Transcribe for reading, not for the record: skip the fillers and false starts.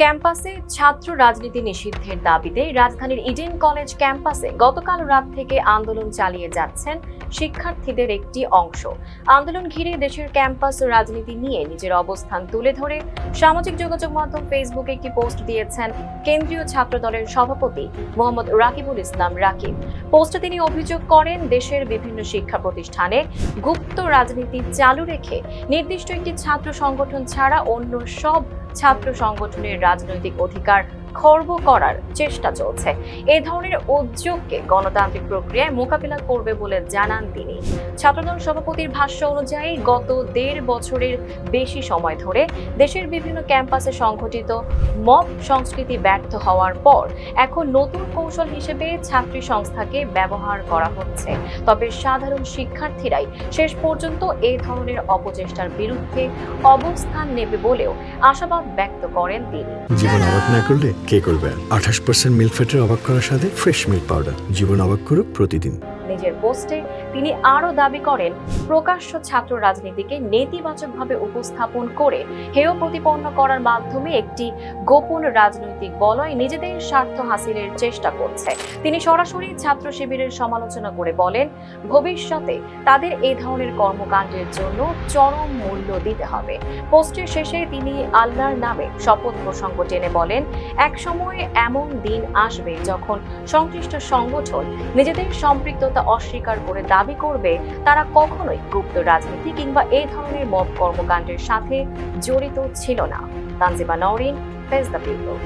ক্যাম্পাসে ছাত্র রাজনীতি নিষিদ্ধের দাবিতে রাজধানীর ইডেন কলেজ ক্যাম্পাসে গতকাল রাত থেকে আন্দোলন চালিয়ে যাচ্ছেন শিক্ষার্থীদের একটি অংশ। আন্দোলন ঘিরে দেশের ক্যাম্পাস রাজনীতি নিয়ে নিজের অবস্থান তুলে ধরে সামাজিক যোগাযোগ মাধ্যম ফেসবুকে একটি পোস্ট দিয়েছেন কেন্দ্রীয় ছাত্র দলের সভাপতি মোহাম্মদ রাকিবুল ইসলাম রাকিব। পোস্টে তিনি অভিযোগ করেন, দেশের বিভিন্ন শিক্ষা প্রতিষ্ঠানে গুপ্ত রাজনীতি চালু রেখে নির্দিষ্ট একটি ছাত্র সংগঠন ছাড়া অন্য সব ছাত্র সংগঠনের রাজনৈতিক অধিকার খর্ব করার চেষ্টা চলছে। এই ধরনের উদ্যোগকে গণতান্ত্রিক প্রক্রিয়ায় মোকাবিলা করবে বলে জানান তিনি। ছাত্রদল সভাপতির ভাষ্য অনুযায়ী গত ১.৫ বছরের বেশি সময় ধরে দেশের বিভিন্ন ক্যাম্পাসে সংঘটিত মব সংস্কৃতি ব্যর্থ হওয়ার পর এখন নতুন কৌশল হিসেবে ছাত্রী সংস্থাকে ব্যবহার করা হচ্ছে। তবে সাধারণ শিক্ষার্থীরাই শেষ পর্যন্ত এই ধরনের অপচেষ্টার বিরুদ্ধে অবস্থান নেবে বলেও আশাবাদ ব্যক্ত করেন তিনি। জীবন অবাক না করলে কে করবে? 28% মিল্ক ফ্যাটের অবাক করার সাথে ফ্রেশ মিল্ক পাউডার। জীবন অবাক করুক প্রতিদিন। নিজের পোস্টে তিনি আরো দাবি করেন, প্রকাশ্য ছাত্র রাজনীতিকে নেতিবাচকভাবে উপস্থাপন করে হেয় প্রতিপন্ন করার মাধ্যমে একটি গোপন রাজনৈতিক বলয় নিজেদের স্বার্থ হাসিলের চেষ্টা করছে। তিনি সরাসরি ছাত্র শিবিরের সমালোচনা করে বলেন, ভবিষ্যতে তাদের এই ধরনের কর্মকাণ্ডের জন্য চরম মূল্য দিতে হবে। পোস্টের শেষে তিনি আল্লাহর নামে শপথ প্রসঙ্গ টেনে বলেন, একসময় এমন দিন আসবে যখন সংশ্লিষ্ট সংগঠন নিজেদের সম্পৃক্ততা অস্বীকার করে দাবি করবে তারা কখনোই গুপ্ত রাজনীতি কিংবা এই ধরনের মব কর্মকাণ্ডের সাথে জড়িত ছিল না। Tanjima Nowrin, face the people.